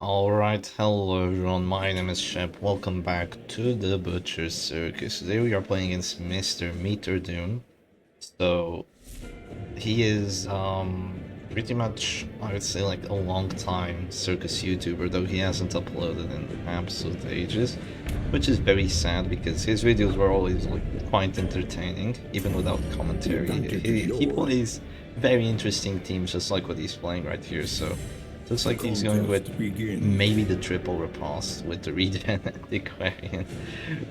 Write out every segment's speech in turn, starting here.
Alright, hello everyone, my name is Shep, welcome back to the Butcher's Circus. Today we are playing against MrMeeTurDoom. So, he is, pretty much, I would say, like a long time circus YouTuber, though he hasn't uploaded in absolute ages, which is very sad because his videos were always, like, quite entertaining, even without commentary. He plays very interesting teams, just like what he's playing right here, so looks like he's going with maybe the Triple Riposte with the regen Antiquarian,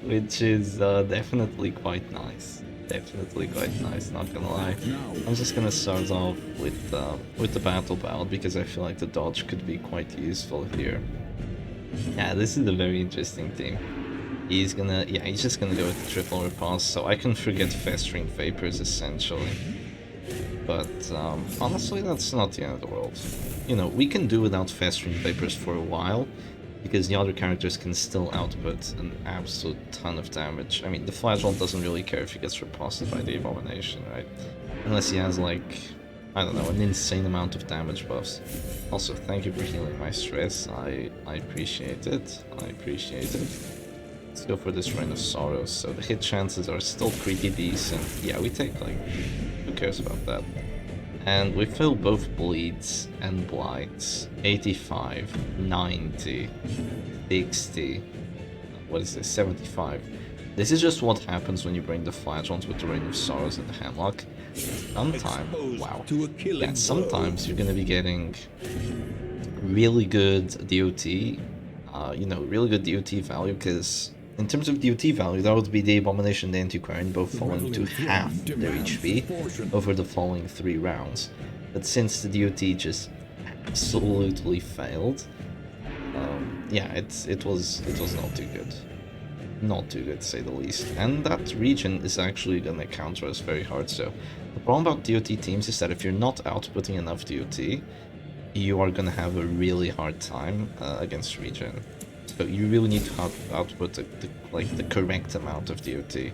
which is definitely quite nice. Definitely quite nice, not gonna lie. I'm just gonna start off with the battle bout because I feel like the dodge could be quite useful here. Yeah, this is a very interesting team. He's just gonna go with the Triple Riposte, so I can forget Festering Vapors essentially. But honestly, that's not the end of the world. You know, we can do without Festering Vapors for a while, because the other characters can still output an absolute ton of damage. I mean, the Flagellant doesn't really care if he gets riposted by the Abomination, right? Unless he has, like, I don't know, an insane amount of damage buffs. Also, thank you for healing my stress. I appreciate it. I appreciate it. Let's go for this Rain of Sorrows. So the hit chances are still pretty decent. Yeah, we take, like, who cares about that? And we fill both bleeds and blights. 85, 90, 60. What is this? 75. This is just what happens when you bring the Flagellants with the Rain of Sorrows and the Hemlock. Sometimes, wow. Yeah, sometimes you're gonna be getting really good DOT. You know, really good DOT value, because in terms of DOT value, that would be the Abomination and the Antiquarian both falling to half their HP over the following 3 rounds. But since the DOT just absolutely failed, yeah, it was not too good. Not too good, to say the least. And that region is actually gonna counter us very hard, so the problem about DOT teams is that if you're not outputting enough DOT, you are gonna have a really hard time against regen. So you really need to output the correct amount of DOT.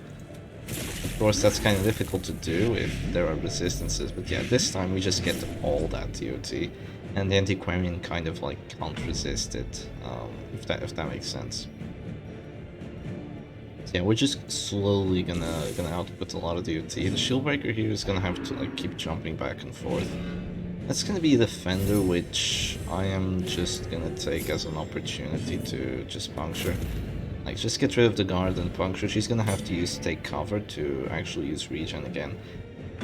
Of course, that's kind of difficult to do if there are resistances, but yeah, this time we just get all that DOT, and the Antiquarian kind of like can't resist it, if that makes sense. So yeah, we're just slowly gonna output a lot of DOT. The Shieldbreaker here is gonna have to like keep jumping back and forth. That's gonna be the Defender, which I am just gonna take as an opportunity to just puncture. Like, just get rid of the guard and puncture. She's gonna have to take cover to actually use regen again.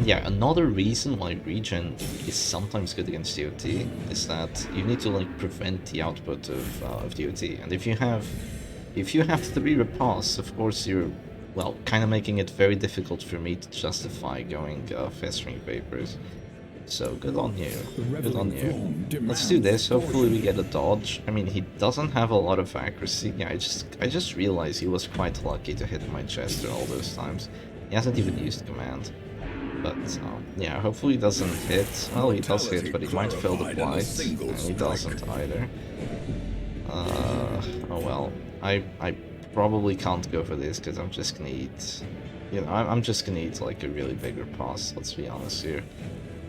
Yeah, another reason why regen is sometimes good against DOT is that you need to like prevent the output of DOT. And if you have to be riposte, of course you're, well, kind of making it very difficult for me to justify going Festering Vapors. So good on you, good on you. Let's do this, hopefully we get a dodge. I mean, he doesn't have a lot of accuracy. Yeah, I just realized he was quite lucky to hit my Chester all those times. He hasn't even used command. But, yeah, hopefully he doesn't hit. Well, he does hit, but he might fail the blight, and he doesn't either. Oh well. I probably can't go for this, because I'm just gonna eat... You know, I'm just gonna eat, like, a really big riposte, let's be honest here.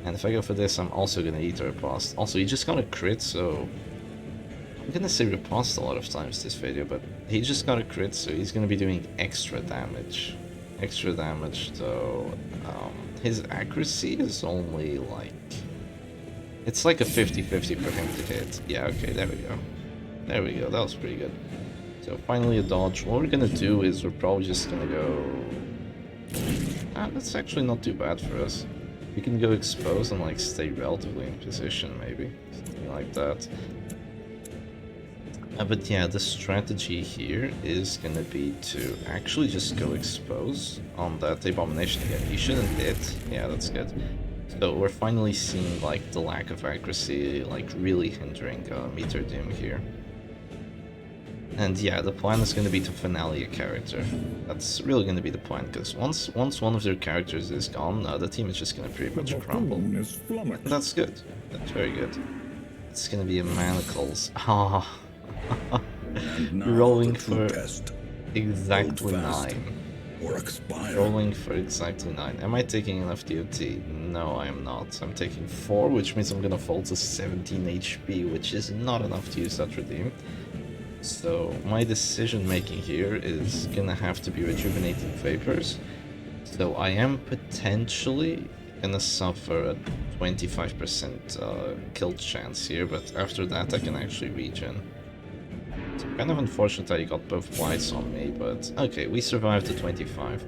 And if I go for this, I'm also gonna eat a riposte. Also, he just got a crit, so... I'm gonna say riposte a lot of times this video, but he just got a crit, so he's gonna be doing extra damage. Extra damage, though. His accuracy is only like... It's like a 50-50 for him to hit. Yeah, okay, there we go. There we go, that was pretty good. So finally a dodge. What we're gonna do is we're probably just gonna go... that's actually not too bad for us. We can go expose and like stay relatively in position, maybe. Something like that. But yeah, the strategy here is gonna be to actually just go expose on that Abomination again. He shouldn't hit. Yeah, that's good. So we're finally seeing like the lack of accuracy like really hindering MrMeeTurDoom here. And yeah, the plan is going to be to finale a character. That's really going to be the plan, because once one of their characters is gone, the team is just going to pretty much crumble. That's good. That's very good. It's going to be a Manacles. Ah, rolling for exactly 9. or expire. Rolling for exactly 9. Am I taking enough DOT? No, I am not. I'm taking 4, which means I'm gonna fall to 17 HP, which is not enough to use that redeem. So my decision making here is gonna have to be Rejuvenating Vapors. So I am potentially gonna suffer a 25% kill chance here, but after that I can actually regen. So kind of unfortunate that he got both whites on me, but okay, we survived the 25.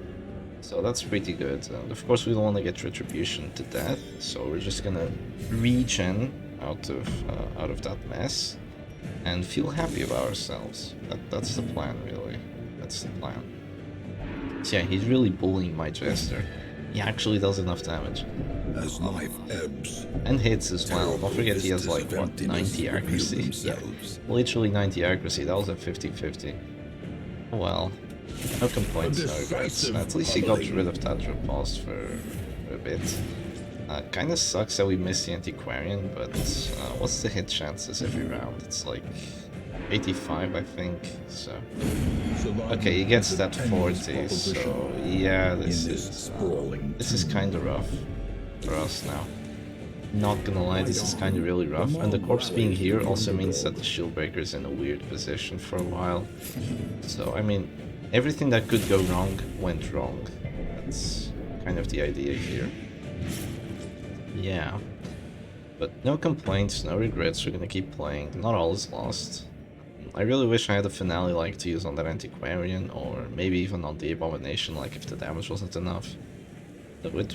So that's pretty good. And of course we don't want to get Retribution to death, so we're just gonna regen out of that mess and feel happy about ourselves. That's the plan, really. That's the plan. So yeah, he's really bullying my Jester. He actually does enough damage. As life ebbs, and hits as well. Don't forget he has like, what, 90 accuracy? Yeah, literally 90 accuracy. That was a 50-50. Well, no complaints, no regrets. At least he got rid of that riposte for a bit. Kinda sucks that we missed the Antiquarian, but what's the hit chances every round? It's like 85, I think, so... Okay, he gets that 40, so yeah, this is kinda rough for us now. Not gonna lie, this is kinda really rough, and the corpse being here also means that the shield breaker is in a weird position for a while. So, I mean, everything that could go wrong went wrong. That's kind of the idea here. Yeah. But no complaints, no regrets, we're gonna keep playing. Not all is lost. I really wish I had a finale like to use on that Antiquarian, or maybe even on the Abomination, like if the damage wasn't enough. That would...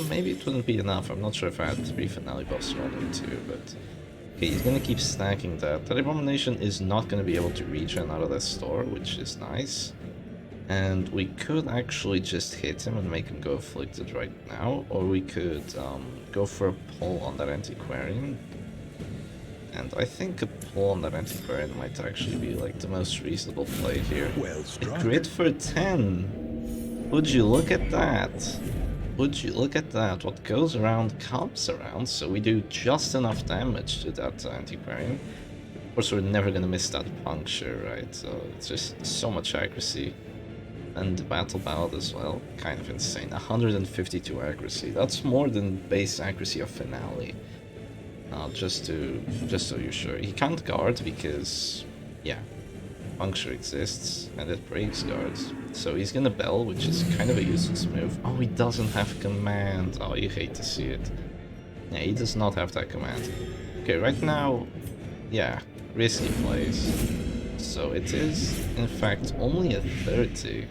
maybe it wouldn't be enough, I'm not sure if I had 3 finale buffs rolling too, but... Okay, he's gonna keep stacking that. That Abomination is not gonna be able to regen out of that store, which is nice. And we could actually just hit him and make him go Afflicted right now, or we could go for a pull on that Antiquarian. And I think a pull on that Antiquarian might actually be like the most reasonable play here. Well struck. A crit for 10! Would you look at that? Would you look at that? What goes around comes around, so we do just enough damage to that Antiquarian. Of course, we're never gonna miss that puncture, right? So it's just so much accuracy. And the battle ballad as well, kind of insane. 152 accuracy. That's more than base accuracy of finale. Just so you're sure. He can't guard because, yeah, puncture exists and it breaks guards. So he's gonna bell, which is kind of a useless move. Oh, he doesn't have command. Oh, you hate to see it. Yeah, he does not have that command. Okay, right now, yeah, risky plays. So it is, in fact, only a 30.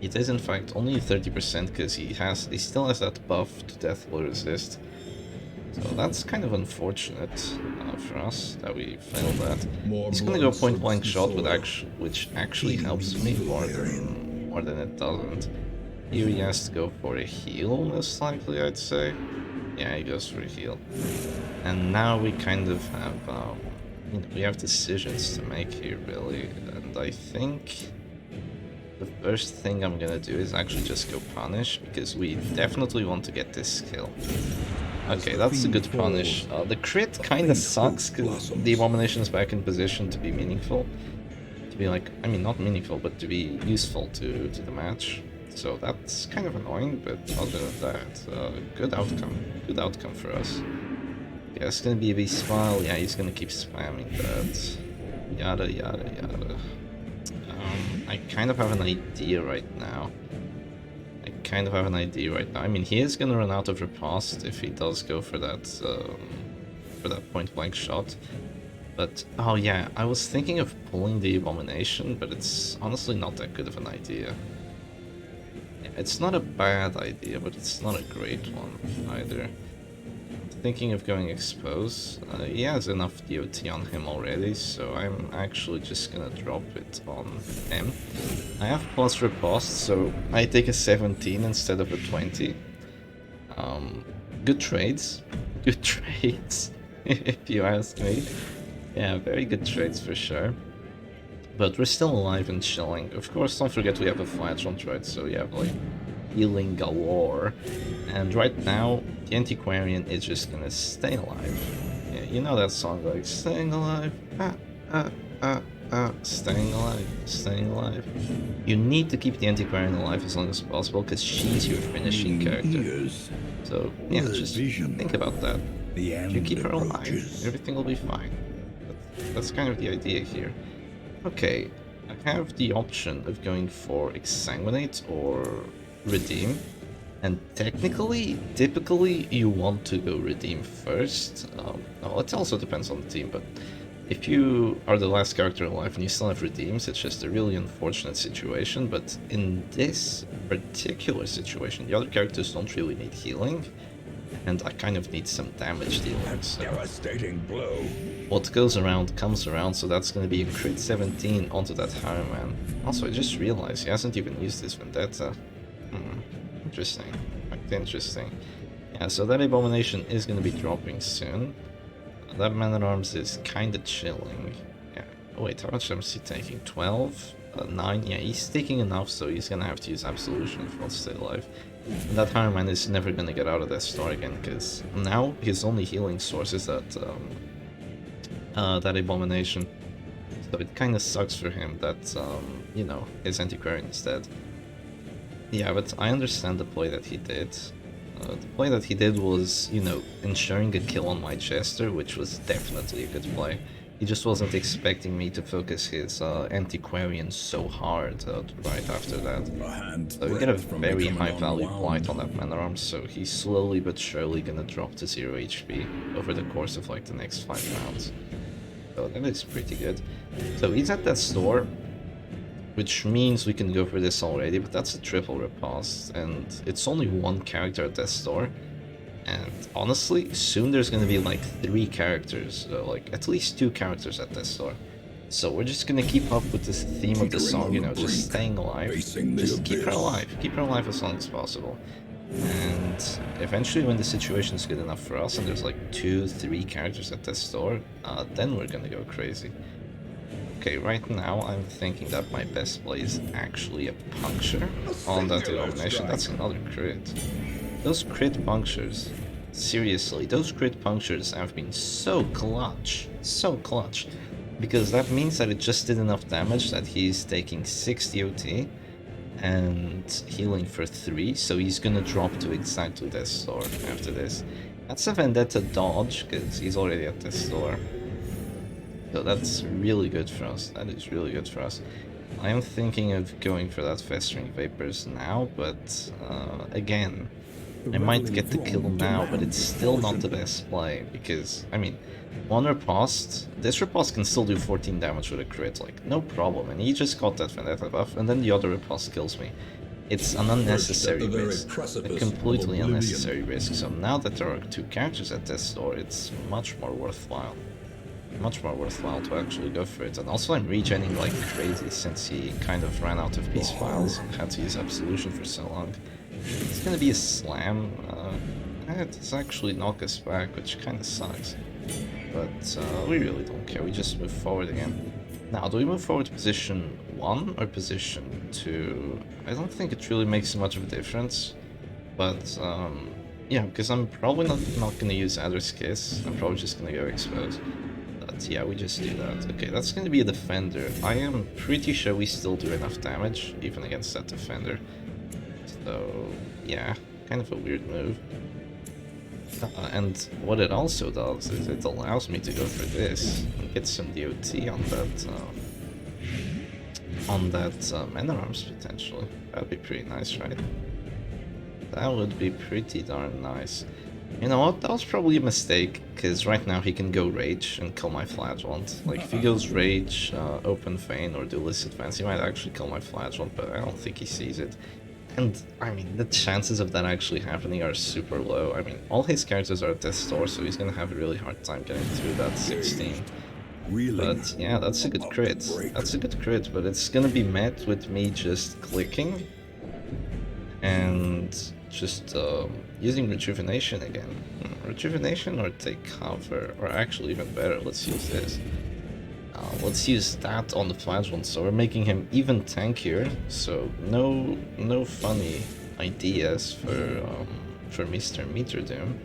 It is, in fact, only 30% because he still has that buff to death will resist. So that's kind of unfortunate for us that we failed that. He's gonna go point blank shot with which actually helps me more than it doesn't. Here he has to go for a heal, most likely, I'd say. Yeah, he goes for a heal. And now we kind of have we have decisions to make here, really. And I think the first thing I'm gonna do is actually just go punish, because we definitely want to get this kill. Okay, that's a good punish. The crit kinda sucks, because the Abomination is back in position to be meaningful. To be like, I mean, not meaningful, but to be useful to the match. So that's kind of annoying, but other than that, good outcome. Good outcome for us. Yeah, it's gonna be a B-Smile. Yeah, he's gonna keep spamming that. Yada, yada, yada. I kind of have an idea right now. I mean, he is gonna run out of riposte if he does go for that point-blank shot. But, oh yeah, I was thinking of pulling the Abomination, but it's honestly not that good of an idea. Yeah, it's not a bad idea, but it's not a great one either. Thinking of going expose. He has enough DOT on him already, so I'm actually just gonna drop it on him. I have plus riposte, so I take a 17 instead of a 20. Good trades. Good trades, if you ask me. Yeah, very good trades for sure. But we're still alive and chilling. Of course, don't forget we have a flagellant, right? So we have like healing galore. And right now, the Antiquarian is just gonna stay alive. Yeah, you know that song, like, staying alive, Staying alive, staying alive. You need to keep the antiquarian alive as long as possible, because she's your finishing character. Ears, So, yeah, blurred just vision. think about that. The If you end keep her alive, approaches. everything will be fine. That's kind of the idea here. Okay, I have the option of going for Exsanguinate or Redeem. And technically, typically, you want to go Redeem first. Well, it also depends on the team, but if you are the last character alive and you still have Redeems, it's just a really unfortunate situation. But in this particular situation, the other characters don't really need healing, and I kind of need some damage dealing, so Devastating blow. what goes around comes around, so that's going to be a crit 17 onto that Harriman. Also, I just realized he hasn't even used his Vendetta. Interesting. Quite interesting. Yeah, so that Abomination is going to be dropping soon. That Man-at-Arms is kind of chilling. Yeah. Oh wait, how much damage is he taking? 12? 9? Yeah, he's taking enough, so he's going to have to use Absolution if he wants to stay alive. And that Harriman is never going to get out of that store again, because now his only healing source is that Abomination. So it kind of sucks for him that, you know, his Antiquarian is dead. Yeah, but I understand the play that he did. The play that he did was, you know, ensuring a kill on my Jester, which was definitely a good play. He just wasn't expecting me to focus his Antiquarian so hard right after that. So we get a very high value blight on that Man-at-Arms, so he's slowly but surely gonna drop to 0 HP over the course of like the next 5 rounds. So that is pretty good. So he's at that store, which means we can go for this already, but that's a triple riposte, and it's only one character at that store. And honestly, soon there's gonna be like 3 characters, like at least 2 characters at this store. So we're just gonna keep up with this theme of the song, you know, just staying alive. Just keep her alive as long as possible. And eventually when the situation is good enough for us and there's like 2-3 characters at this store, then we're gonna go crazy. Okay, right now I'm thinking that my best play is actually a puncture on that Abomination. That's another crit. Those crit punctures, seriously, those crit punctures have been so clutch, because that means that it just did enough damage that he's taking 60 OT and healing for 3, so he's gonna drop to exactly this store after this. That's a Vendetta dodge, because he's already at this store. So that's really good for us. That is really good for us. I am thinking of going for that Festering Vapors now, but again, I might get the kill now, but it's still not the best play, because, I mean, one riposte, this riposte can still do 14 damage with a crit, like, no problem, and he just got that Vendetta buff, and then the other riposte kills me. It's an unnecessary risk, a completely unnecessary risk, so now that there are 2 characters at this store, it's much more worthwhile to actually go for it. And also I'm regening like crazy since he kind of ran out of peace files and had to use Absolution for so long. It's gonna be a slam. It's actually knock us back, which kind of sucks. But we really don't care, we just move forward again. Now, do we move forward to position 1 or position 2? I don't think it really makes much of a difference. But yeah, because I'm probably not gonna use Adder's Kiss, I'm probably just gonna go Expose. Yeah, we just do that. Okay, that's going to be a defender. I am pretty sure we still do enough damage, even against that defender. So, yeah, kind of a weird move. And what it also does is it allows me to go for this and get some DOT on that Man-at-Arms potentially. That'd be pretty nice, right? That would be pretty darn nice. You know what, that was probably a mistake, because right now he can go Rage and kill my Flagellant. Like, if he goes Rage, Open Vein, or do Illicit Vance, he might actually kill my Flagellant, but I don't think he sees it. And, I mean, the chances of that actually happening are super low. I mean, all his characters are at this store, so he's gonna have a really hard time getting through that 16. But, yeah, that's a good crit. That's a good crit, but it's gonna be met with me just clicking and just using Rejuvenation again. Rejuvenation or take cover, or actually even better, let's use this. Let's use that on the Flagellant, so we're making him even tankier, so no funny ideas for MrMeeTurDoom.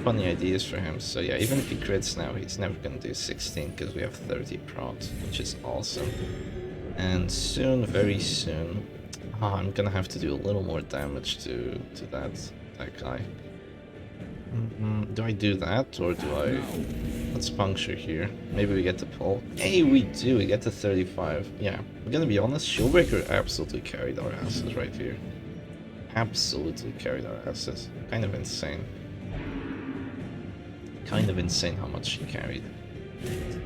funny ideas for him. So yeah, even if he crits now, he's never gonna do 16 because we have 30 prot, which is awesome. And soon, very soon, I'm gonna have to do a little more damage to that guy. Do I do that, or do I... Let's puncture here. Maybe we get the pull. Hey, we do! We get to 35. Yeah, I'm gonna be honest, Shieldbreaker absolutely carried our asses right here. Absolutely carried our asses. Kind of insane. Kind of insane how much she carried.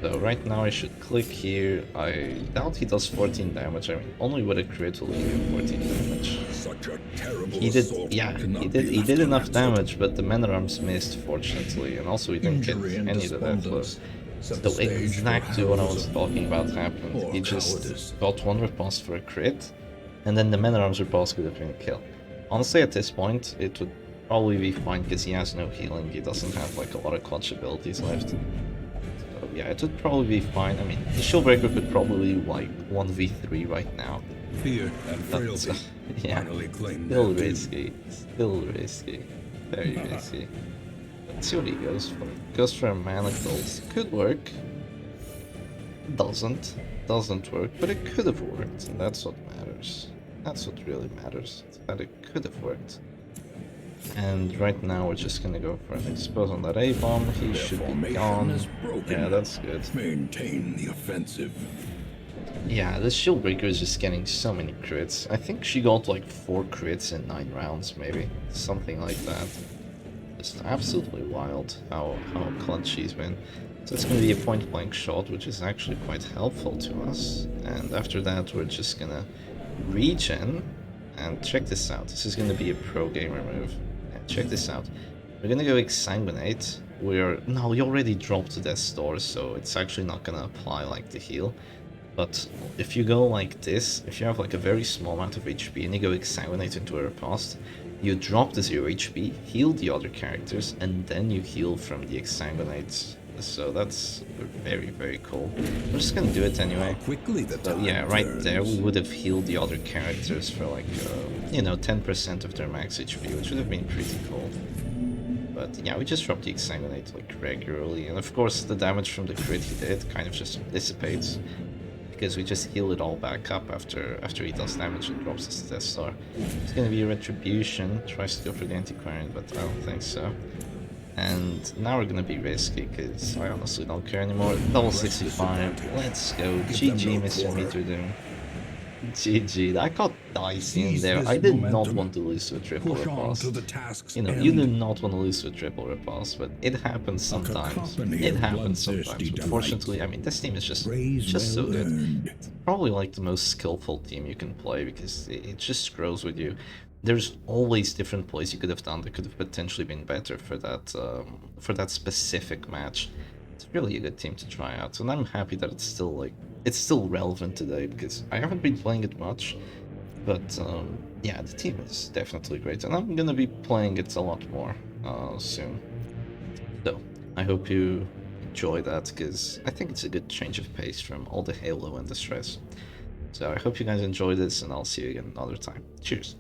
So right now I should click here. I doubt he does 14 damage. I mean, only with a crit will he do 14 damage. Such a terrible He did, assault yeah, cannot he be did left enough unanswered. damage, but the man arms missed, fortunately, and also he didn't get Injury and any of the death blow. despondence set the So stage for exactly what I hours was of talking about happened. or He just cowardice. got one riposte for a crit, and then the man arms riposte could have been a kill. Honestly, at this point, it would probably be fine because he has no healing. He doesn't have like a lot of clutch abilities left. So yeah, it would probably be fine. I mean, the Shieldbreaker could probably like 1v3 right now. Fear and frailty Yeah, finally claim still their due. risky. Still risky. Very risky. Let's see what he goes for. Goes for a manacles. Could work. Doesn't work, but it could have worked, and that's what matters. That's what really matters, that it could have worked. And right now we're just gonna go for an expose on that A-bomb. He Their should be formation gone. is broken. Yeah, that's good. Maintain the offensive. Yeah, this Shieldbreaker is just getting so many crits. I think she got like 4 crits in 9 rounds, maybe. Something like that. Just absolutely wild how clutch she's been. So it's going to be a point-blank shot, which is actually quite helpful to us. And after that, we're just going to regen. And check this out. This is going to be a pro gamer move. And check this out. We're going to go Exsanguinate. No, we already dropped the Death Store, so it's actually not going to apply like the heal. But if you go like this, if you have like a very small amount of HP and you go Exsanguinate into a riposte, you drop the 0 HP, heal the other characters, and then you heal from the Exsanguinate. So that's very, very cool. We're just gonna do it anyway. Quickly the So time yeah, right turns. there we would have healed the other characters for like, you know, 10% of their max HP, which would have been pretty cool. But yeah, we just dropped the Exsanguinate like regularly, and of course the damage from the crit he did kind of just dissipates. Because we just heal it all back up after he does damage and drops his Death Star. It's gonna be a Retribution, tries to go for the Antiquarian, but I don't think so. And now we're gonna be risky, because I honestly don't care anymore. Double 65, let's go. GG, MrMeeTurDoom. GG, I got dicey in there. I did not want to lose to a triple Push on to the riposte. task's You know, end. you do not want to lose to a triple riposte, but it happens sometimes. cacophony It of happens bloodthirsty sometimes. delight. Unfortunately, I mean, this team is just Praise so well good. earned. Probably like the most skillful team you can play because it just grows with you. There's always different plays you could have done that could have potentially been better for that specific match. It's really a good team to try out, and I'm happy that it's still relevant today because I haven't been playing it much, but yeah, the team is definitely great, and I'm gonna be playing it a lot more soon. So I hope you enjoy that because I think it's a good change of pace from all the Halo and the stress. So I hope you guys enjoyed this, and I'll see you again another time. Cheers.